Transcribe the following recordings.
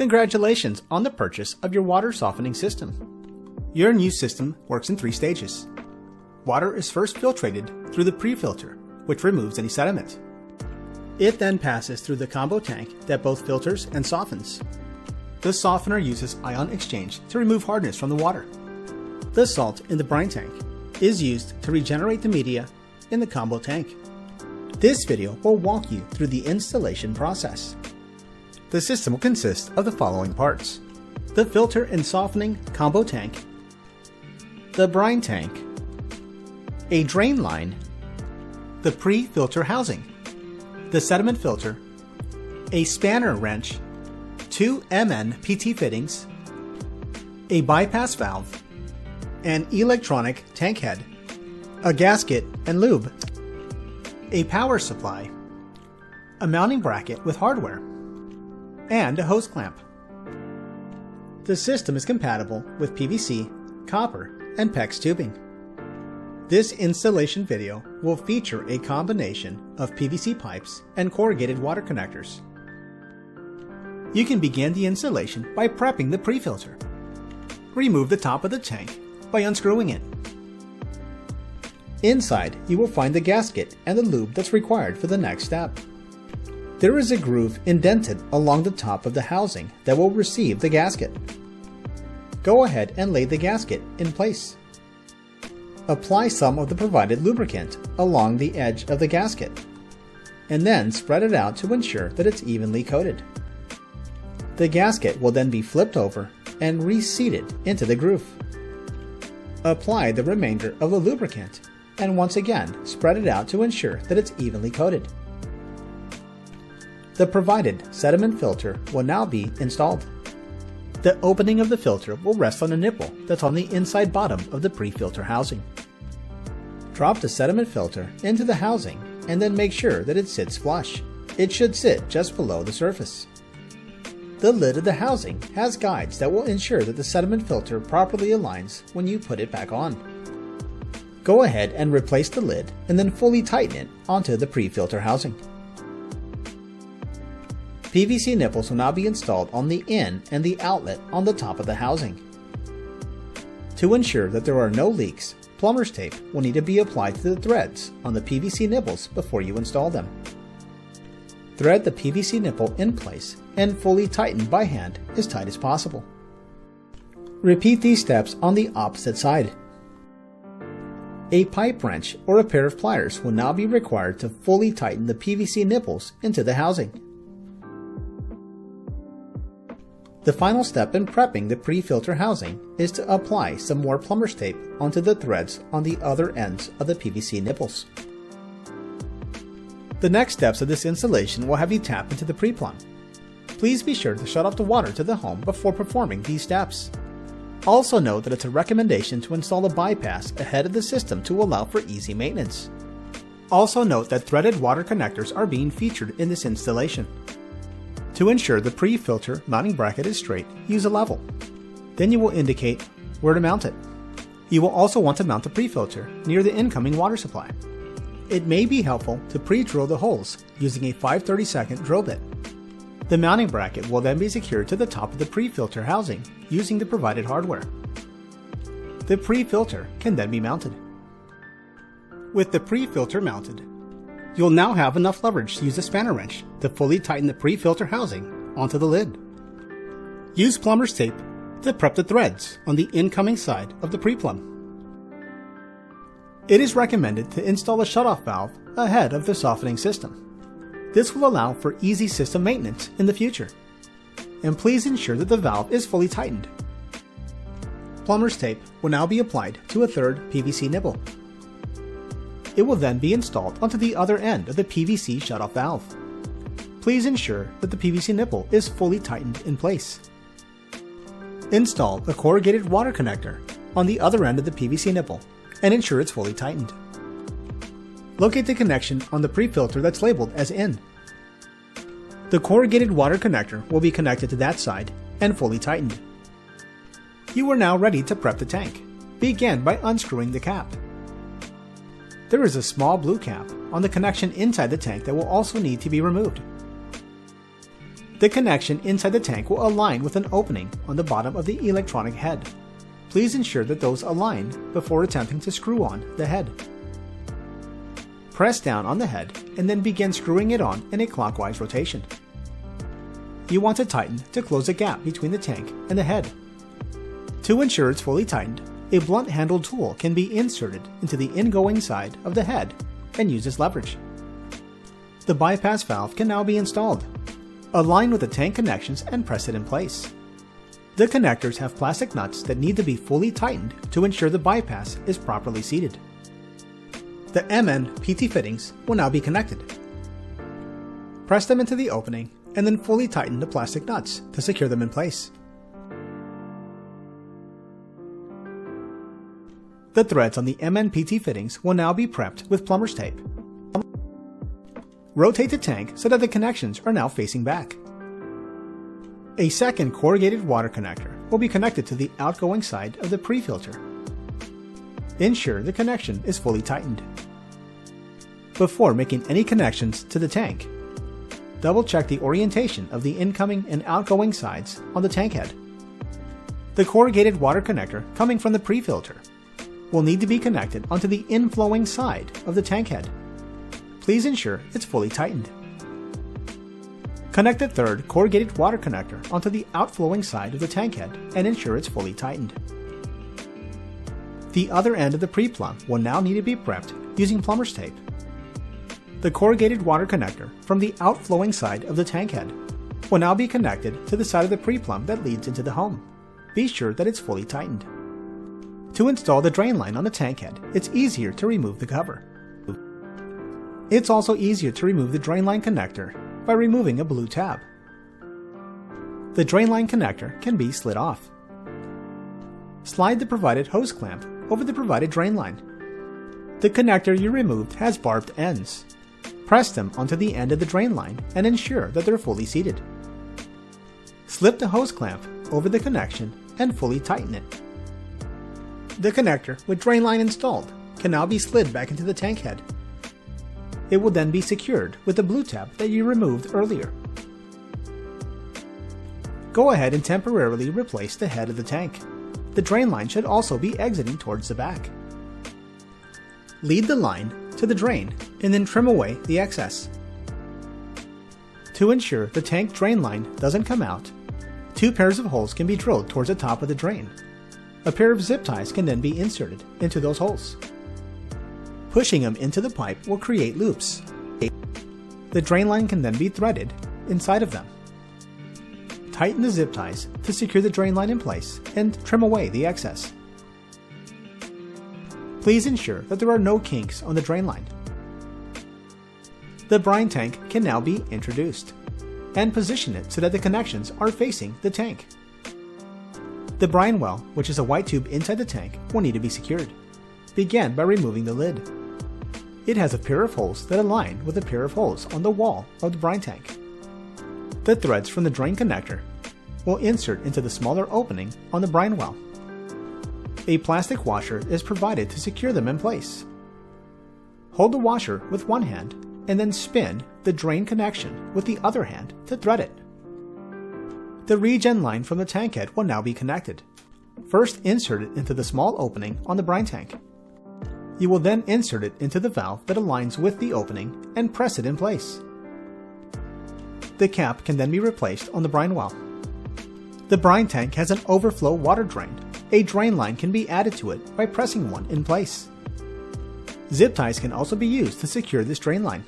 Congratulations on the purchase of your water softening system. Your new system works in 3 stages. Water is first filtrated through the pre-filter, which removes any sediment. It then passes through the combo tank that both filters and softens. The softener uses ion exchange to remove hardness from the water. The salt in the brine tank is used to regenerate the media in the combo tank. This video will walk you through the installation process. The system will consist of the following parts: the filter and softening combo tank, the brine tank, a drain line, the pre-filter housing, the sediment filter, a spanner wrench, 2 MNPT fittings, a bypass valve, an electronic tank head, a gasket and lube, a power supply, a mounting bracket with hardware, and a hose clamp. The system is compatible with PVC, copper, and PEX tubing. This installation video will feature a combination of PVC pipes and corrugated water connectors. You can begin the installation by prepping the pre-filter. Remove the top of the tank by unscrewing it. Inside, you will find the gasket and the lube that's required for the next step. There is a groove indented along the top of the housing that will receive the gasket. Go ahead and lay the gasket in place. Apply some of the provided lubricant along the edge of the gasket, and then spread it out to ensure that it's evenly coated. The gasket will then be flipped over and reseated into the groove. Apply the remainder of the lubricant and once again spread it out to ensure that it's evenly coated. The provided sediment filter will now be installed. The opening of the filter will rest on a nipple that's on the inside bottom of the pre-filter housing. Drop the sediment filter into the housing and then make sure that it sits flush. It should sit just below the surface. The lid of the housing has guides that will ensure that the sediment filter properly aligns when you put it back on. Go ahead and replace the lid and then fully tighten it onto the pre-filter housing. PVC nipples will now be installed on the in and the outlet on the top of the housing. To ensure that there are no leaks, plumber's tape will need to be applied to the threads on the PVC nipples before you install them. Thread the PVC nipple in place and fully tighten by hand as tight as possible. Repeat these steps on the opposite side. A pipe wrench or a pair of pliers will now be required to fully tighten the PVC nipples into the housing. The final step in prepping the pre-filter housing is to apply some more plumber's tape onto the threads on the other ends of the PVC nipples. The next steps of this installation will have you tap into the pre-plumb. Please be sure to shut off the water to the home before performing these steps. Also note that it's a recommendation to install a bypass ahead of the system to allow for easy maintenance. Also note that threaded water connectors are being featured in this installation. To ensure the pre-filter mounting bracket is straight, use a level. Then you will indicate where to mount it. You will also want to mount the pre-filter near the incoming water supply. It may be helpful to pre-drill the holes using a 5/32 drill bit. The mounting bracket will then be secured to the top of the pre-filter housing using the provided hardware. The pre-filter can then be mounted. With the pre-filter mounted, you'll now have enough leverage to use a spanner wrench to fully tighten the pre-filter housing onto the lid. Use plumber's tape to prep the threads on the incoming side of the pre-plumb. It is recommended to install a shutoff valve ahead of the softening system. This will allow for easy system maintenance in the future. And please ensure that the valve is fully tightened. Plumber's tape will now be applied to a third PVC nipple. It will then be installed onto the other end of the PVC shutoff valve. Please ensure that the PVC nipple is fully tightened in place. Install a corrugated water connector on the other end of the PVC nipple and ensure it's fully tightened. Locate the connection on the pre-filter that's labeled as in. The corrugated water connector will be connected to that side and fully tightened. You are now ready to prep the tank. Begin by unscrewing the cap. There is a small blue cap on the connection inside the tank that will also need to be removed. The connection inside the tank will align with an opening on the bottom of the electronic head. Please ensure that those align before attempting to screw on the head. Press down on the head and then begin screwing it on in a clockwise rotation. You want to tighten to close a gap between the tank and the head. To ensure it's fully tightened, a blunt-handled tool can be inserted into the ingoing side of the head and use as leverage. The bypass valve can now be installed. Align with the tank connections and press it in place. The connectors have plastic nuts that need to be fully tightened to ensure the bypass is properly seated. The MNPT fittings will now be connected. Press them into the opening and then fully tighten the plastic nuts to secure them in place. The threads on the MNPT fittings will now be prepped with plumber's tape. Rotate the tank so that the connections are now facing back. A second corrugated water connector will be connected to the outgoing side of the pre-filter. Ensure the connection is fully tightened. Before making any connections to the tank, double-check the orientation of the incoming and outgoing sides on the tank head. The corrugated water connector coming from the pre-filter will need to be connected onto the inflowing side of the tank head. Please ensure it's fully tightened. Connect the third corrugated water connector onto the outflowing side of the tank head and ensure it's fully tightened. The other end of the pre-plumb will now need to be prepped using plumber's tape. The corrugated water connector from the outflowing side of the tank head will now be connected to the side of the pre-plumb that leads into the home. Be sure that it's fully tightened. To install the drain line on the tank head, it's easier to remove the cover. It's also easier to remove the drain line connector by removing a blue tab. The drain line connector can be slid off. Slide the provided hose clamp over the provided drain line. The connector you removed has barbed ends. Press them onto the end of the drain line and ensure that they're fully seated. Slip the hose clamp over the connection and fully tighten it. The connector with drain line installed can now be slid back into the tank head. It will then be secured with the blue tab that you removed earlier. Go ahead and temporarily replace the head of the tank. The drain line should also be exiting towards the back. Lead the line to the drain and then trim away the excess. To ensure the tank drain line doesn't come out, 2 pairs of holes can be drilled towards the top of the drain. A pair of zip ties can then be inserted into those holes. Pushing them into the pipe will create loops. The drain line can then be threaded inside of them. Tighten the zip ties to secure the drain line in place and trim away the excess. Please ensure that there are no kinks on the drain line. The brine tank can now be introduced, and position it so that the connections are facing the tank. The brine well, which is a white tube inside the tank, will need to be secured. Begin by removing the lid. It has a pair of holes that align with a pair of holes on the wall of the brine tank. The threads from the drain connector will insert into the smaller opening on the brine well. A plastic washer is provided to secure them in place. Hold the washer with one hand and then spin the drain connection with the other hand to thread it. The Regen line from the tank head will now be connected. First insert it into the small opening on the brine tank. You will then insert it into the valve that aligns with the opening and press it in place. The cap can then be replaced on the brine well. The brine tank has an overflow water drain. A drain line can be added to it by pressing one in place. Zip ties can also be used to secure this drain line.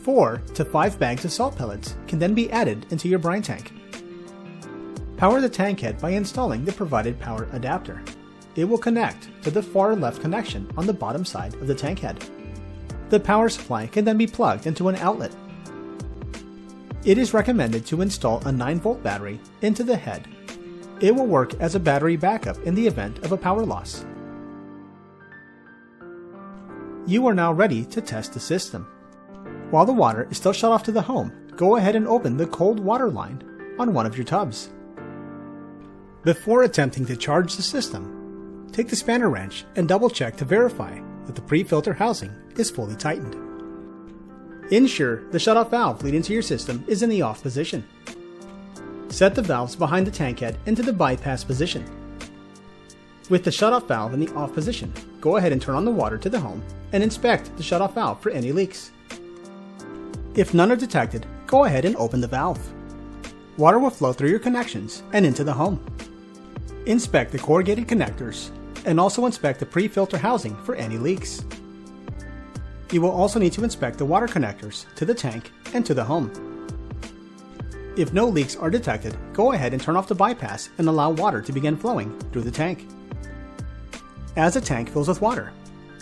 Four to 5 bags of salt pellets can then be added into your brine tank. Power the tank head by installing the provided power adapter. It will connect to the far left connection on the bottom side of the tank head. The power supply can then be plugged into an outlet. It is recommended to install a 9-volt battery into the head. It will work as a battery backup in the event of a power loss. You are now ready to test the system. While the water is still shut off to the home, go ahead and open the cold water line on one of your tubs. Before attempting to charge the system, take the spanner wrench and double check to verify that the pre-filter housing is fully tightened. Ensure the shutoff valve leading to your system is in the off position. Set the valves behind the tank head into the bypass position. With the shutoff valve in the off position, go ahead and turn on the water to the home and inspect the shutoff valve for any leaks. If none are detected, go ahead and open the valve. Water will flow through your connections and into the home. Inspect the corrugated connectors and also inspect the pre-filter housing for any leaks. You will also need to inspect the water connectors to the tank and to the home. If no leaks are detected, go ahead and turn off the bypass and allow water to begin flowing through the tank. As the tank fills with water,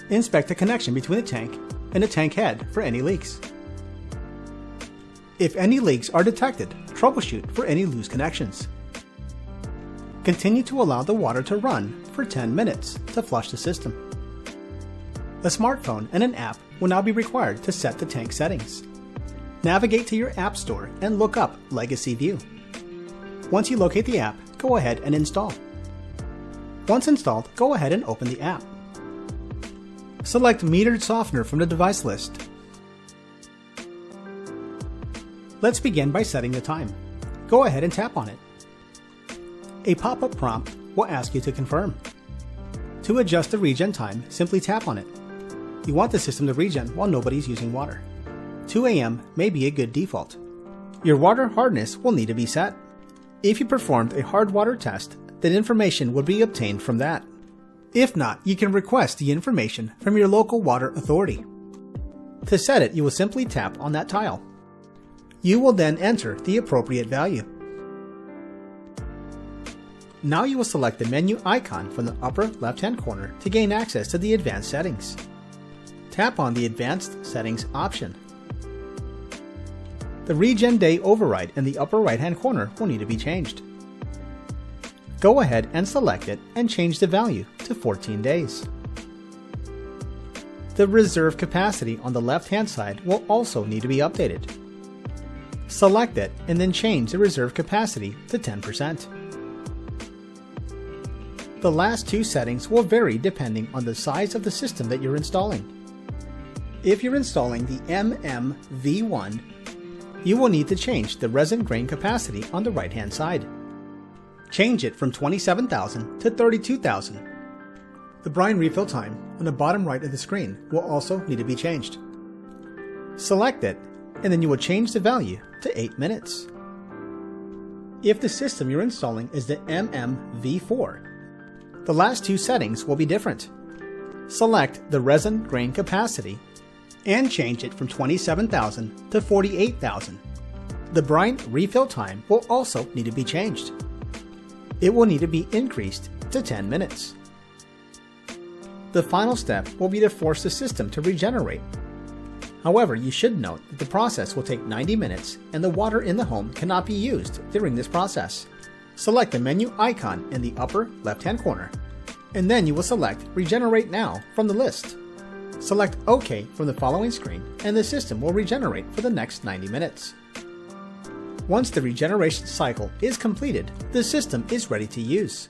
inspect the connection between the tank and the tank head for any leaks. If any leaks are detected, troubleshoot for any loose connections. Continue to allow the water to run for 10 minutes to flush the system. A smartphone and an app will now be required to set the tank settings. Navigate to your app store and look up Legacy View. Once you locate the app, go ahead and install. Once installed, go ahead and open the app. Select Metered Softener from the device list. Let's begin by setting the time. Go ahead and tap on it. A pop-up prompt will ask you to confirm. To adjust the regen time, simply tap on it. You want the system to regen while nobody's using water. 2 AM may be a good default. Your water hardness will need to be set. If you performed a hard water test, then information would be obtained from that. If not, you can request the information from your local water authority. To set it, you will simply tap on that tile. You will then enter the appropriate value. Now you will select the menu icon from the upper left-hand corner to gain access to the advanced settings. Tap on the Advanced Settings option. The Regen Day override in the upper right-hand corner will need to be changed. Go ahead and select it and change the value to 14 days. The reserve capacity on the left-hand side will also need to be updated. Select it and then change the reserve capacity to 10%. The last two settings will vary depending on the size of the system that you're installing. If you're installing the MMV1, you will need to change the resin grain capacity on the right-hand side. Change it from 27,000 to 32,000. The brine refill time on the bottom right of the screen will also need to be changed. Select it, and then you will change the value to 8 minutes. If the system you're installing is the MMV4, the last two settings will be different. Select the resin grain capacity and change it from 27,000 to 48,000. The brine refill time will also need to be changed. It will need to be increased to 10 minutes. The final step will be to force the system to regenerate. However, you should note that the process will take 90 minutes and the water in the home cannot be used during this process. Select the menu icon in the upper left-hand corner, and then you will select Regenerate Now from the list. Select OK from the following screen, and the system will regenerate for the next 90 minutes. Once the regeneration cycle is completed, the system is ready to use.